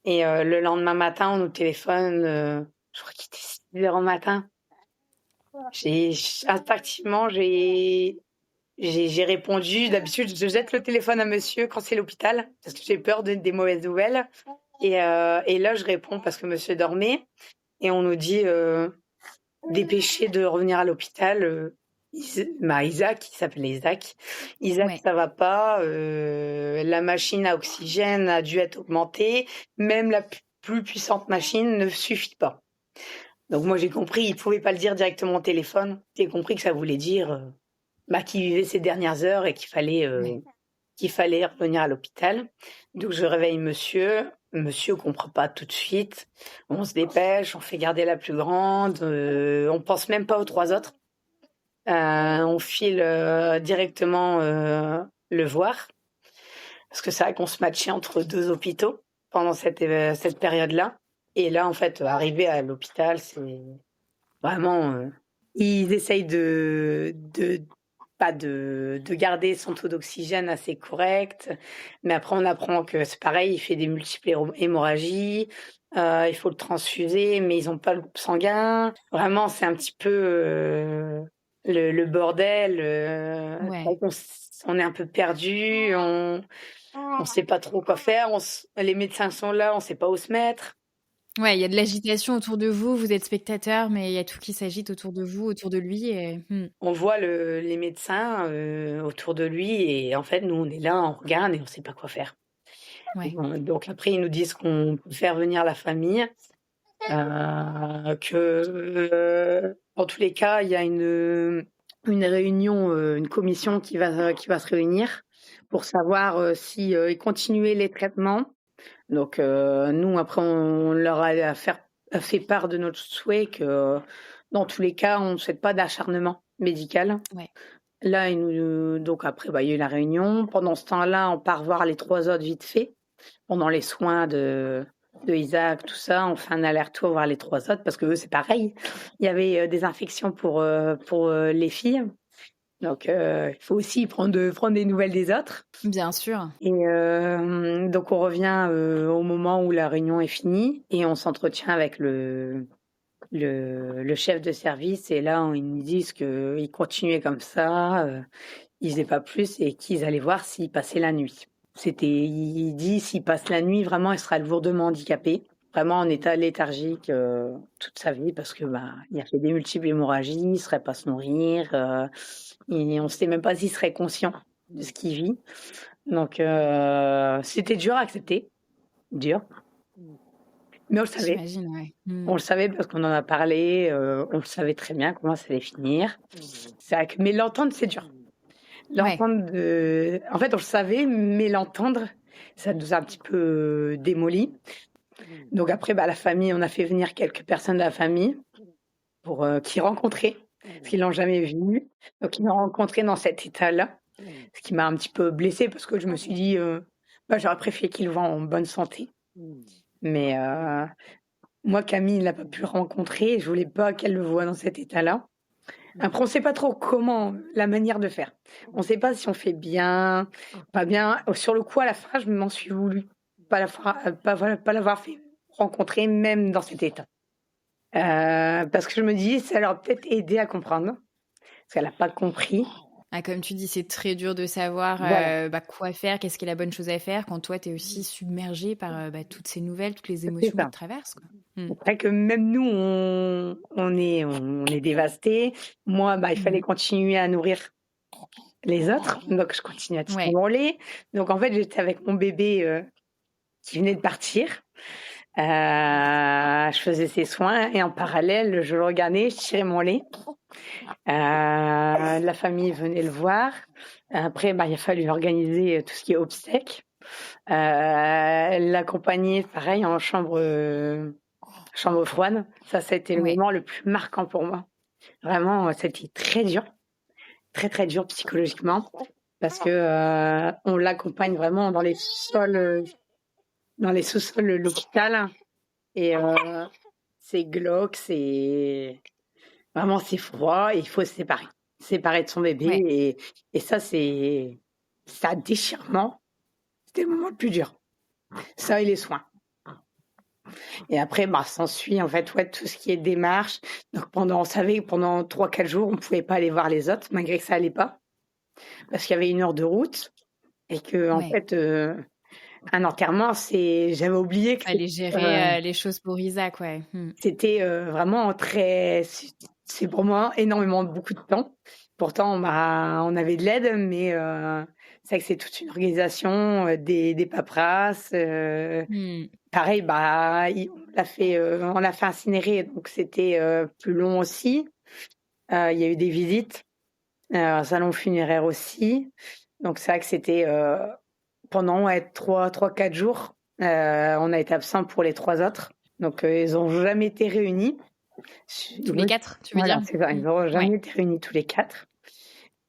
Et le lendemain matin on nous téléphone. Je crois qu'il était 6 heures au matin. Instinctivement j'ai répondu. D'habitude, je jette le téléphone à monsieur quand c'est l'hôpital parce que j'ai peur des mauvaises nouvelles. Et là, je réponds parce que monsieur dormait et on nous dit dépêchez de revenir à l'hôpital. Isaac, il s'appelait Isaac. Isaac, Ouais. ça va pas. La machine à oxygène a dû être augmentée. Même la plus puissante machine ne suffit pas. Donc moi, j'ai compris, il pouvait pas le dire directement au téléphone. J'ai compris que ça voulait dire qu'il vivait ses dernières heures et Ouais. qu'il fallait revenir à l'hôpital. Donc je réveille monsieur. Monsieur comprend pas tout de suite. On se dépêche, on fait garder la plus grande. On pense même pas aux 3 autres. On file directement le voir. Parce que c'est vrai qu'on se matchait entre 2 hôpitaux pendant cette période-là. Et là, en fait, arrivé à l'hôpital, c'est vraiment... ils essayent de garder son taux d'oxygène assez correct. Mais après, on apprend que c'est pareil, il fait des multiples hémorragies. Il faut le transfuser, mais ils n'ont pas le groupe sanguin. Vraiment, c'est un petit peu le bordel. Ouais. On est un peu perdu. On sait pas trop quoi faire. Les médecins sont là, on sait pas où se mettre. Ouais, il y a de l'agitation autour de vous, vous êtes spectateur, mais il y a tout qui s'agite autour de vous, autour de lui et On voit les médecins autour de lui et en fait, nous, on est là, on regarde et on ne sait pas quoi faire. ouais, Bon, donc après, ils nous disent qu'on peut faire venir la famille, dans tous les cas, il y a une réunion, une commission qui va se réunir pour savoir si continuer les traitements. Donc nous, après, on leur a fait part de notre souhait que dans tous les cas, on ne souhaite pas d'acharnement médical. ouais. Là, donc après, il y a eu la réunion. Pendant ce temps-là, on part voir les 3 autres vite fait. Pendant les soins de Isaac, tout ça, on fait un aller-retour voir les 3 autres parce que eux, c'est pareil. Il y avait des infections pour les filles. Donc, il faut aussi prendre des nouvelles des autres. Bien sûr. Et donc, on revient au moment où la réunion est finie et on s'entretient avec le chef de service. Et là, ils nous disent qu'ils continuaient comme ça, ils faisaient pas plus et qu'ils allaient voir s'ils passaient la nuit. Il dit s'il passe la nuit, vraiment, il sera lourdement handicapé, vraiment en état léthargique toute sa vie parce que il a fait des multiples hémorragies, il ne saurait pas se nourrir, et on ne sait même pas s'il serait conscient de ce qu'il vit. Donc c'était dur à accepter, dur, mais on le savait. J'imagine, ouais. On le savait parce qu'on en a parlé, on le savait très bien comment ça allait finir. C'est vrai mais l'entendre, c'est dur. Ouais, En fait, on le savait, mais l'entendre, ça nous a un petit peu démolis. Donc après, la famille, on a fait venir quelques personnes de la famille pour qu'ils rencontraient, parce qu'ils l'ont jamais vu. Donc ils l'ont rencontré dans cet état-là, ce qui m'a un petit peu blessée parce que je me suis dit, j'aurais préféré qu'il le voie en bonne santé. Mais moi, Camille n'a pas pu le rencontrer. Je voulais pas qu'elle le voie dans cet état-là. Après, on ne sait pas trop comment, la manière de faire. On ne sait pas si on fait bien, pas bien. Sur le coup, à la fin, je m'en suis voulu. Pas l'avoir fait rencontrer, même dans cet état. Parce que je me dis, ça leur a peut-être aidé à comprendre. Parce qu'elle n'a pas compris. ah, comme tu dis, c'est très dur de savoir Voilà. quoi faire, qu'est-ce qui est la bonne chose à faire quand toi, tu es aussi submergé par toutes ces nouvelles, toutes les C'est émotions qui ça. te traversent, quoi. C'est vrai que même nous, on est dévastés. Moi, il fallait Mhm. continuer à nourrir les autres. Donc, je continue à tirer Ouais, mon lait. Donc, en fait, j'étais avec mon bébé qui venait de partir. Je faisais ses soins et en parallèle, je le regardais, je tirais mon lait. La famille venait le voir. Après, il a fallu organiser tout ce qui est obsèques. L'accompagner, pareil, en chambre froide. Ça a été le ouais. moment le plus marquant pour moi. Vraiment, c'était très dur, très très dur psychologiquement, parce que on l'accompagne vraiment dans les sous-sols de l'hôpital. Et c'est glauque, c'est froid et il faut se séparer de son bébé Ouais. et ça c'est déchirement. C'était le moment le plus dur. Ça et les soins. Et après, s'ensuit en fait tout ce qui est démarche. Donc on savait que pendant 3-4 jours, on ne pouvait pas aller voir les autres, malgré que ça allait pas, parce qu'il y avait 1 heure de route et que en Ouais. fait, un enterrement, j'avais oublié que Fallait gérer les choses pour Isaac, ouais. c'était vraiment c'est pour moi énormément, beaucoup de temps. Pourtant, on avait de l'aide, mais c'est vrai que c'est toute une organisation, des paperasses. Mm. Pareil, on l'a fait incinérer, donc c'était plus long aussi. Il y a eu des visites, un salon funéraire aussi. Donc c'est vrai que c'était pendant 3-4 jours, on a été absent pour les 3 autres. Donc ils n'ont jamais été réunis. Tous les 4, tu veux Voilà, dire? c'est ça, ils n'ont Ouais. jamais été réunis tous les 4.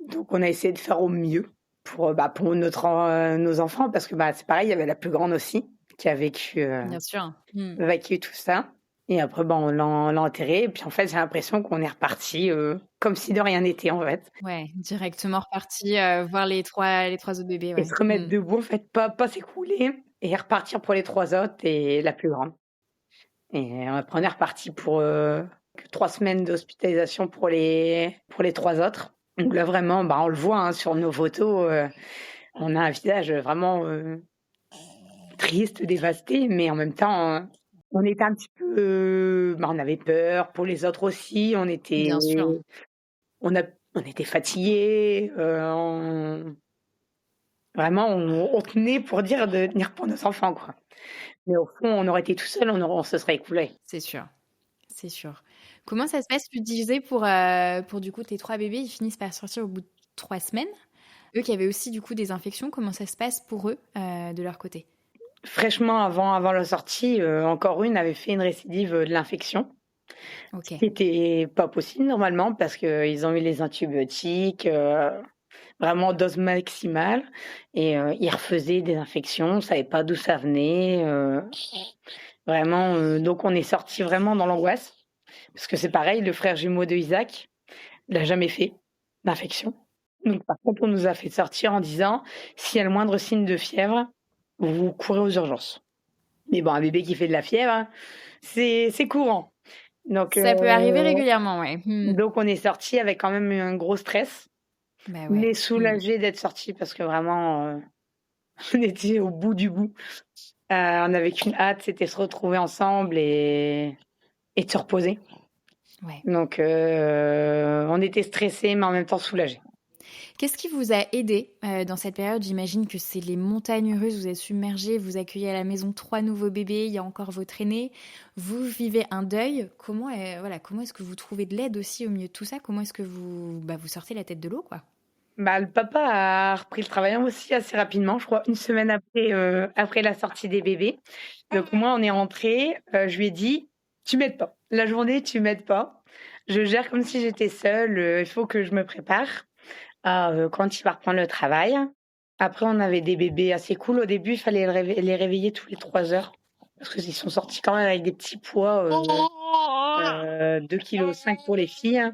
Donc on a essayé de faire au mieux pour nos enfants, parce que c'est pareil, il y avait la plus grande aussi qui a Bien sûr. vécu tout ça. Et après, on l'a enterré. Et puis en fait, j'ai l'impression qu'on est reparti comme si de rien n'était en fait. Ouais, directement reparti voir les trois autres bébés, Et ouais. se remettre debout, en fait, pas s'écrouler et repartir pour les 3 autres et la plus grande. Et après, on est reparti pour 3 semaines d'hospitalisation pour les 3 autres. Donc là, vraiment, on le voit hein, sur nos photos, on a un visage vraiment triste, dévasté, mais en même temps, On était un petit peu, on avait peur pour les autres aussi, Bien sûr. on a on était fatigués, on vraiment on tenait pour dire de tenir pour nos enfants, quoi. Mais au fond, on aurait été tout seul, on se serait écroulés. C'est sûr, c'est sûr. Comment ça se passe, tu disais, pour du coup tes 3 bébés, ils finissent par sortir au bout de 3 semaines? Eux qui avaient aussi du coup des infections, comment ça se passe pour eux, de leur côté? Fraîchement avant la sortie, encore une avait fait une récidive, de l'infection, ce OK. qui était pas possible normalement parce qu'ils ont eu les antibiotiques, vraiment dose maximale et ils refaisaient des infections, on savait pas d'où ça venait, vraiment, donc on est sortis vraiment dans l'angoisse parce que c'est pareil, le frère jumeau de Isaac, il a jamais fait d'infection. Donc par contre, on nous a fait sortir en disant: «S'il y a le moindre signe de fièvre, vous courez aux urgences». Mais bon, un bébé qui fait de la fièvre, hein, c'est courant. Donc Ça peut arriver régulièrement, ouais. Mmh. donc on est sortis avec quand même un gros stress, Bah ouais. mais Mmh. soulagés d'être sortis parce que vraiment, on était au bout du bout. On avait qu'une hâte, c'était se retrouver ensemble et de se reposer. Ouais. Donc on était stressés, mais en même temps soulagés. Qu'est-ce qui vous a aidé, dans cette période? J'imagine que c'est les montagnes russes, vous êtes submergés, vous accueillez à la maison 3 nouveaux bébés, il y a encore votre aîné. Vous vivez un deuil. Comment est-ce que vous trouvez de l'aide aussi au milieu de tout ça? Comment est-ce que vous sortez la tête de l'eau, quoi? Bah, le papa a repris le travail aussi assez rapidement, je crois une semaine après la sortie des bébés. Donc moi, on est rentrés, je lui ai dit: «Tu m'aides pas. La journée, tu m'aides pas. Je gère comme si j'étais seule, il faut que je me prépare à, quand il va reprendre le travail». Après, on avait des bébés assez cool. Au début, il fallait les réveiller tous les 3 heures parce qu'ils sont sortis quand même avec des petits poids, 2,5 kg pour les filles.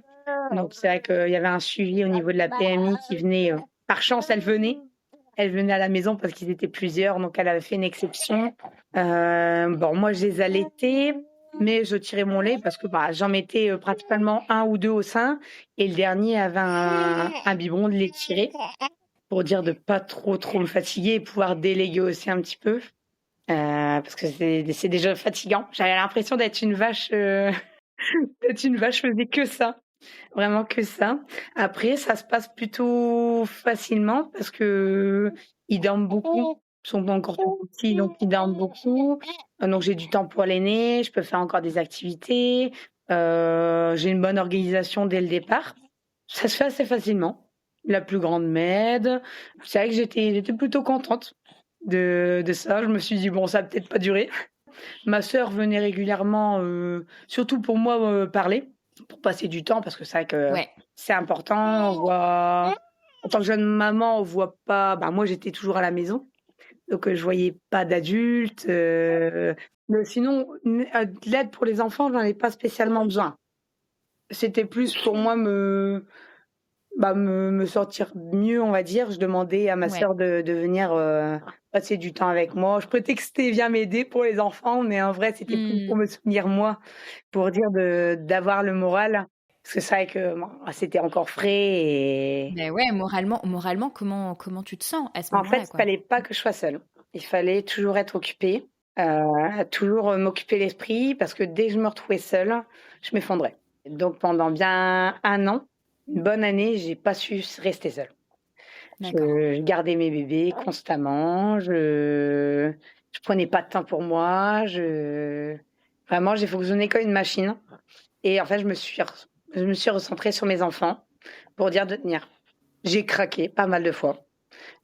Donc c'est vrai qu'il y avait un suivi au niveau de la PMI qui venait, par chance, elle venait à la maison parce qu'ils étaient plusieurs, donc elle avait fait une exception. Bon, moi, je les allaitais, mais je tirais mon lait parce que j'en mettais principalement un ou deux au sein, et le dernier avait un biberon de lait tiré pour dire de pas trop me fatiguer et pouvoir déléguer aussi un petit peu, parce que c'est déjà fatigant. J'avais l'impression d'être une vache, d'être une vache, je faisais que ça. Vraiment que ça. Après, ça se passe plutôt facilement parce qu'ils dorment beaucoup. Ils sont pas encore tout petits, donc ils dorment beaucoup. Donc j'ai du temps pour l'aîné, je peux faire encore des activités. J'ai une bonne organisation dès le départ. Ça se fait assez facilement. La plus grande m'aide. C'est vrai que j'étais plutôt contente de ça. Je me suis dit, bon, ça va peut-être pas durer. Ma sœur venait régulièrement, surtout pour moi, parler, pour passer du temps parce que c'est vrai que Ouais. c'est important. On voit en tant que jeune maman, on voit pas, moi, j'étais toujours à la maison, donc je voyais pas d'adultes, mais sinon, de l'aide pour les enfants, j'en ai pas spécialement besoin. C'était plus pour moi me sentir mieux, on va dire. Je demandais à ma Ouais. sœur de venir, passer du temps avec moi. Je prétextais viens m'aider pour les enfants, mais en vrai, c'était plus Mmh. pour me soutenir moi, pour dire d'avoir le moral. Parce que c'est vrai que c'était encore frais et Beh, ouais, moralement, comment tu te sens à ce en fait, moment-là, il quoi? fallait pas que je sois seule. Il fallait toujours être occupée, toujours, m'occuper l'esprit parce que dès que je me retrouvais seule, je m'effondrais. Donc pendant bien 1 an, une bonne année, j'ai pas su rester seule. D'accord. Je gardais mes bébés constamment, je prenais pas de temps pour moi, vraiment j'ai fonctionné comme une machine et en fait je me suis recentrée sur mes enfants pour dire de tenir. J'ai craqué pas mal de fois.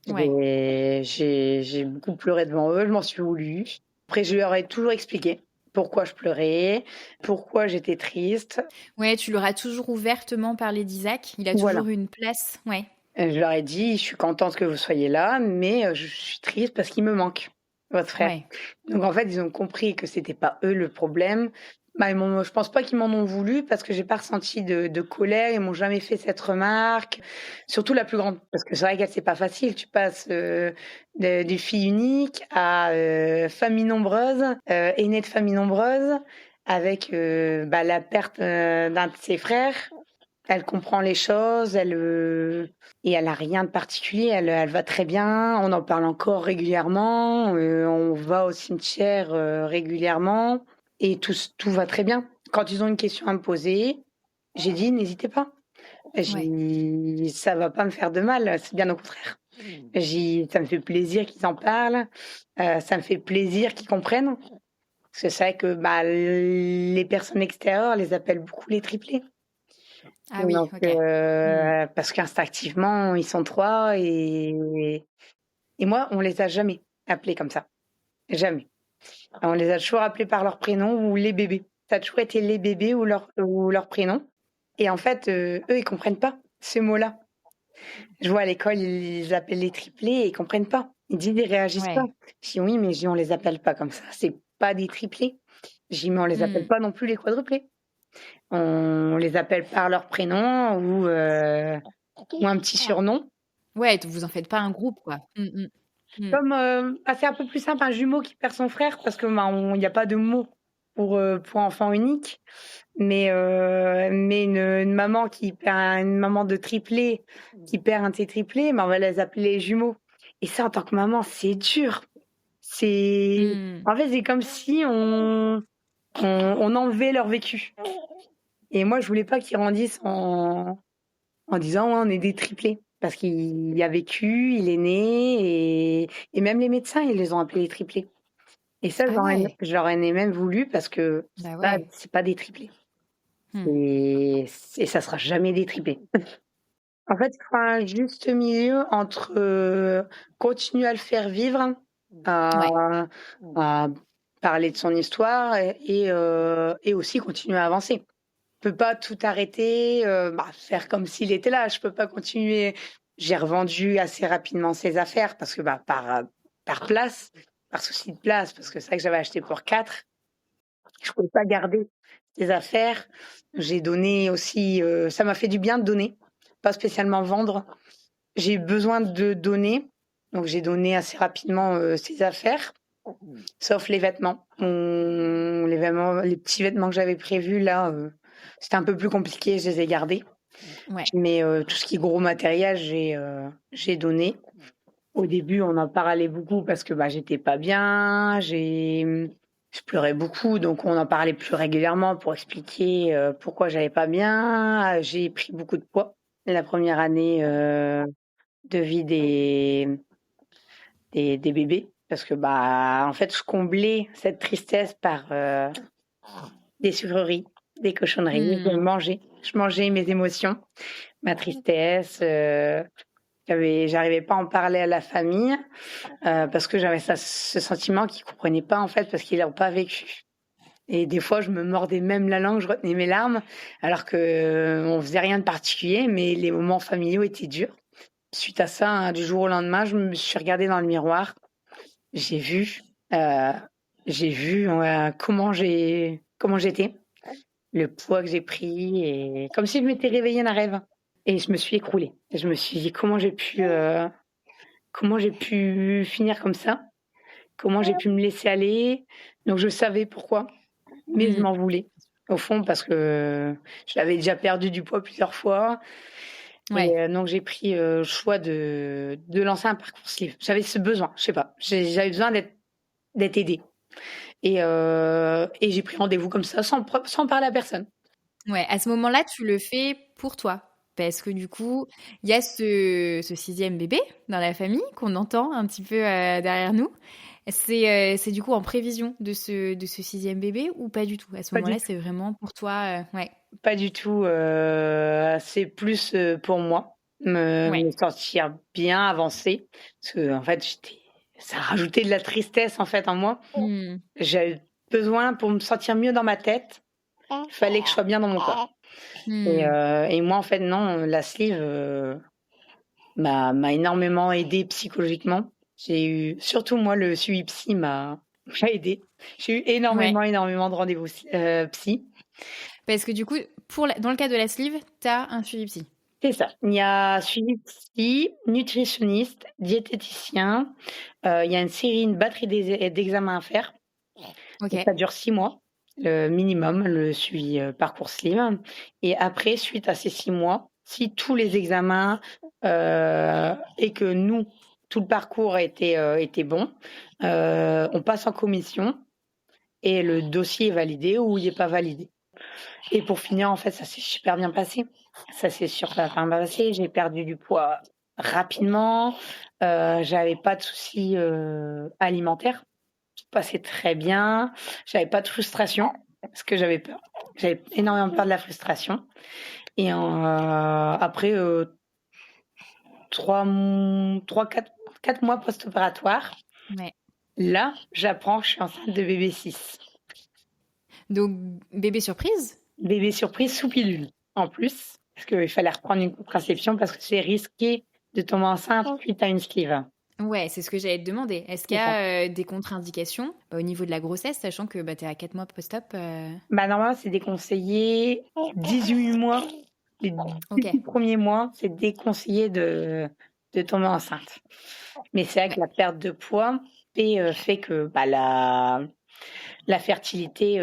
Ouais. J'ai beaucoup pleuré devant eux, je m'en suis voulu. Après je leur ai toujours expliqué pourquoi je pleurais, pourquoi j'étais triste. Ouais, tu leur as toujours ouvertement parlé d'Isaac? Il a Voilà. toujours eu une place? Ouais. Je leur ai dit: «Je suis contente que vous soyez là, mais je suis triste parce qu'il me manque, votre frère». Ouais. Donc en fait, ils ont compris que c'était pas eux le problème. Je pense pas qu'ils m'en ont voulu parce que j'ai pas ressenti de colère. Ils m'ont jamais fait cette remarque, surtout la plus grande, parce que c'est vrai qu'elle, c'est pas facile. Tu passes, de fille unique à, famille nombreuse, aînée de famille nombreuse avec, la perte, d'un de ses frères. Elle comprend les choses, et elle a rien de particulier, elle va très bien, on en parle encore régulièrement, on va au cimetière, régulièrement. et tout va très bien. Quand ils ont une question à me poser, j'ai dit: «N'hésitez pas». Ça va pas me faire de mal, c'est bien au contraire. Ça me fait plaisir qu'ils en parlent, ça me fait plaisir qu'ils comprennent. Parce que c'est vrai que bah, les personnes extérieures les appellent beaucoup les triplés. Ah oui, Donc, ok. Hmm. parce qu'instinctivement, ils sont trois et moi, on les a jamais appelés comme ça. Jamais. On les a toujours appelés par leur prénom ou les bébés. Ça a toujours été les bébés ou leur prénom. Et en fait, eux, ils comprennent pas ce mot-là. Je vois à l'école, ils appellent les triplés et ils comprennent pas. Ils disent, ils réagissent pas. Ouais. Je dis oui, mais on les appelle pas comme ça. C'est pas des triplés. Je dis mais on les appelle Hmm. pas non plus les quadruplés. On les appelle par leur prénom ou un petit surnom. Ouais, vous en faites pas un groupe, quoi. Hmm. Comme c'est un peu plus simple un jumeau qui perd son frère parce que bah, il n'y a pas de mot pour enfant unique. Mais une maman une maman de triplé qui perd un de ses triplés, bah, on va les appeler les jumeaux. Et ça, en tant que maman, c'est dur. C'est Hmm. En fait, c'est comme si on enlevait leur vécu. Et moi, je voulais pas qu'ils grandissent en disant ouais, on est des triplés. Parce qu'il a vécu, il est né, et même les médecins, ils les ont appelés les triplés. Et ça, Ah ouais. j'aurais même voulu parce que Bah ouais. c'est pas des triplés. Hmm. Et ça sera jamais des triplés. En fait, il faut un juste milieu entre continuer à le faire vivre, Ouais. à, à parler de son histoire et aussi continuer à avancer. Je peux pas tout arrêter, faire comme s'il était là. Je peux pas continuer. J'ai revendu assez rapidement ces affaires parce que par place, par souci de place, parce que c'est vrai que j'avais acheté pour 4. Je pouvais pas garder ces affaires. J'ai donné aussi. Ça m'a fait du bien de donner, pas spécialement vendre. J'ai eu besoin de donner, donc j'ai donné assez rapidement ces affaires, sauf les vêtements. Les petits vêtements que j'avais prévus là, c'était un peu plus compliqué, je les ai gardés. Ouais. Mais tout ce qui est gros matériel, j'ai donné. Au début, on en parlait beaucoup parce que bah, j'étais pas bien, je pleurais beaucoup, donc on en parlait plus régulièrement pour expliquer pourquoi j'allais pas bien. J'ai pris beaucoup de poids la première année de vie des bébés parce que bah en fait je comblais cette tristesse par des sucreries, des cochonneries. Hmm. Je mangeais mes émotions, ma tristesse. J'arrivais pas à en parler à la famille parce que j'avais ce sentiment qu'ils comprenaient pas en fait parce qu'ils l'ont pas vécu. Et des fois, je me mordais même la langue, je retenais mes larmes, alors que on faisait rien de particulier, mais les moments familiaux étaient durs. Suite à ça, hein, du jour au lendemain, je me suis regardée dans le miroir, j'ai vu, euh, comment j'étais, le poids que j'ai pris, et comme si je m'étais réveillée d'un rêve. Et je me suis écroulée. Et je me suis dit comment j'ai pu finir comme ça, comment j'ai pu me laisser aller. Donc je savais pourquoi, mais je Hmm. m'en voulais au fond parce que je l'avais déjà perdu du poids plusieurs fois. Ouais. Et donc j'ai pris le choix de lancer un parcours sleeve. J'avais ce besoin, je sais pas, j'avais besoin d'être aidée. Et j'ai pris rendez-vous comme ça, sans parler à personne. Ouais. À ce moment-là, tu le fais pour toi. Parce que du coup, il y a ce sixième bébé dans la famille qu'on entend un petit peu derrière nous. C'est du coup en prévision de ce sixième bébé ou pas du tout? À ce Pas du moment-là, tout, c'est vraiment pour toi. Ouais. pas du tout. C'est plus pour moi, Ouais. me sentir bien, avancer. Parce que en fait, ça a rajouté de la tristesse en fait en moi. Hmm. J'avais besoin pour me sentir mieux dans ma tête. Il fallait que je sois bien dans mon corps. Hmm. Et moi, en fait, non, la sleeve m'a énormément aidé psychologiquement. J'ai eu, surtout moi, le suivi psy m'a aidé. J'ai eu Ouais. énormément de rendez-vous psy. Parce que du coup, dans le cas de la sleeve, t'as un suivi psy. C'est ça. Il y a suivi psy, nutritionniste, diététicien. Il y a une batterie d'examens à faire. Ok. Et ça dure 6 mois, le minimum, le suivi parcours Slim. Et après, suite à ces 6 mois, si tous les examens et que nous, tout le parcours était bon, on passe en commission et le dossier est validé ou il n'est pas validé. Et pour finir, en fait, ça s'est super bien passé. Ça s'est super bien passé. J'ai perdu du poids rapidement. J'avais pas de soucis alimentaires. Tout passait très bien. J'avais pas de frustration parce que j'avais peur. J'avais énormément peur de la frustration. Et après 4 mois post-opératoire, Ouais. là, j'apprends que je suis enceinte de bébé 6. Donc, bébé surprise? Bébé surprise sous pilule, en plus, parce qu'il fallait reprendre une contraception parce que c'est risqué de tomber enceinte suite à une sleeve. Ouais, c'est ce que j'allais te demander. Est-ce qu'il y a des contre-indications au niveau de la grossesse, sachant que tu es à 4 mois post-op Normalement, c'est déconseillé 18 mois. Les 18 premiers mois, c'est déconseillé de tomber enceinte. Mais c'est vrai que la perte de poids fait que la fertilité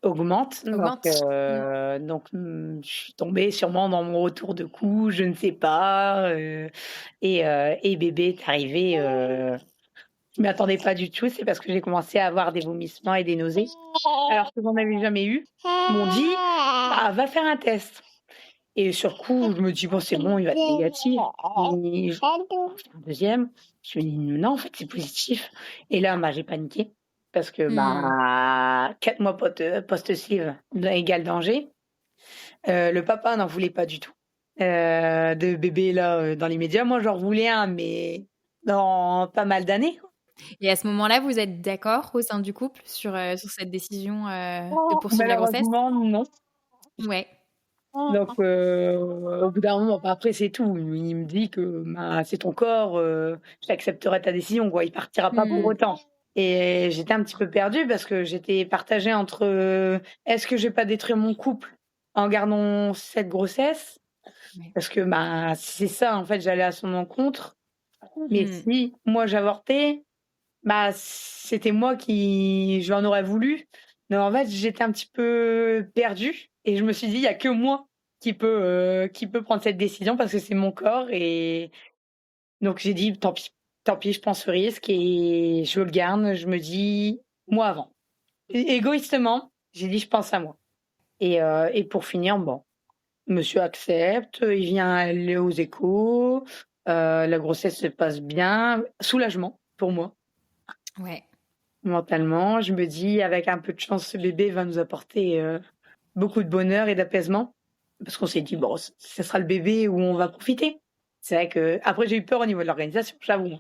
augmente. Donc, je suis tombée sûrement dans mon retour de cou, je ne sais pas. Et bébé est arrivé. Je ne m'y attendais pas du tout. C'est parce que j'ai commencé à avoir des vomissements et des nausées. Alors que j'en avais jamais eu. Ils m'ont dit, va faire un test. Et sur le coup, je me dis, bon, c'est bon, il va être négatif. Et un deuxième, je me dis, non, en fait, c'est positif. Et là, j'ai paniqué. Parce que 4 mois post-sleeve égale danger. Le papa n'en voulait pas du tout. De bébé, là, dans les médias. Moi, j'en voulais un, mais dans pas mal d'années. Et à ce moment-là, vous êtes d'accord au sein du couple sur cette décision de poursuivre la grossesse? Non. Ouais. Donc, au bout d'un moment, après, c'est tout. Il me dit que c'est ton corps, j'accepterai ta décision, quoi. Il partira pas pour autant. Et j'étais un petit peu perdue parce que j'étais partagée entre est-ce que je vais pas détruire mon couple en gardant cette grossesse? Parce que c'est ça, en fait, j'allais à son encontre. Mais si moi j'avortais, c'était moi qui j'en aurais voulu. Donc en fait, j'étais un petit peu perdue et je me suis dit il y a que moi qui peut prendre cette décision parce que c'est mon corps. Et donc j'ai dit tant pis, je prends ce risque et je le garde. Je me dis moi avant. Égoïstement, j'ai dit je pense à moi. Et pour finir, monsieur accepte, il vient aller aux échos, la grossesse se passe bien, soulagement pour moi. Ouais. Mentalement, je me dis avec un peu de chance, ce bébé va nous apporter beaucoup de bonheur et d'apaisement, parce qu'on s'est dit ce sera le bébé où on va profiter. C'est vrai que après j'ai eu peur au niveau de l'organisation, j'avoue.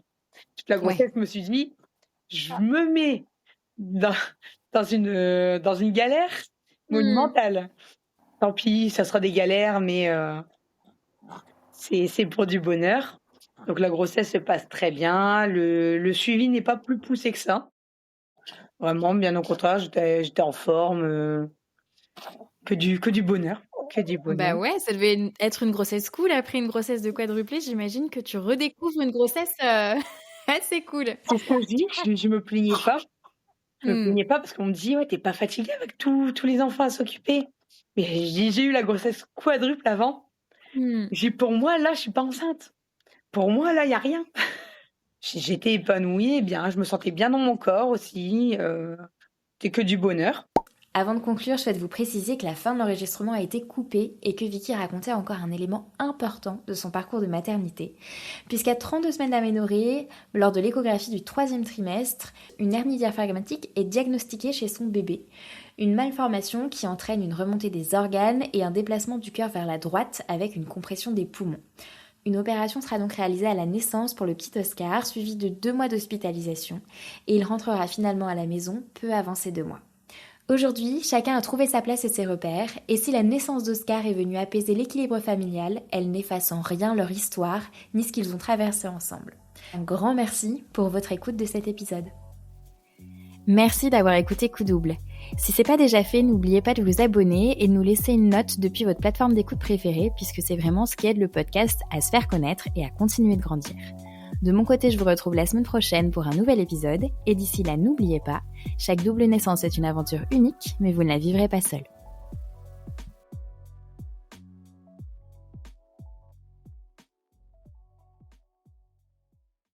Toute la grossesse, je me suis dit, je me mets dans une galère monumentale. Tant pis, ça sera des galères, mais c'est pour du bonheur. Donc la grossesse se passe très bien. Le suivi n'est pas plus poussé que ça. Vraiment, bien au contraire, j'étais en forme. Que du bonheur. Que du bonheur. Bah ouais, ça devait être une grossesse cool. Après une grossesse de quadruplé, j'imagine que tu redécouvres une grossesse assez cool. C'est ce que je dis, je me plaignais pas. Je me plaignais pas parce qu'on me dit, ouais, t'es pas fatiguée avec tous les enfants à s'occuper. Mais j'ai eu la grossesse quadruple avant. Pour moi, là, je suis pas enceinte. Pour moi, là, il n'y a rien. J'étais épanouie, bien, je me sentais bien dans mon corps aussi. C'était que du bonheur. Avant de conclure, je souhaite vous préciser que la fin de l'enregistrement a été coupée et que Vicky racontait encore un élément important de son parcours de maternité. Puisqu'à 32 semaines d'aménorrhée, lors de l'échographie du 3e trimestre, une hernie diaphragmatique est diagnostiquée chez son bébé. Une malformation qui entraîne une remontée des organes et un déplacement du cœur vers la droite avec une compression des poumons. Une opération sera donc réalisée à la naissance pour le petit Oscar, suivie de 2 mois d'hospitalisation, et il rentrera finalement à la maison peu avant ces 2 mois. Aujourd'hui, chacun a trouvé sa place et ses repères, et si la naissance d'Oscar est venue apaiser l'équilibre familial, elle n'efface en rien leur histoire, ni ce qu'ils ont traversé ensemble. Un grand merci pour votre écoute de cet épisode. Merci d'avoir écouté Coup Double. Si c'est pas déjà fait, n'oubliez pas de vous abonner et de nous laisser une note depuis votre plateforme d'écoute préférée, puisque c'est vraiment ce qui aide le podcast à se faire connaître et à continuer de grandir. De mon côté, je vous retrouve la semaine prochaine pour un nouvel épisode, et d'ici là, n'oubliez pas, chaque double naissance est une aventure unique, mais vous ne la vivrez pas seule.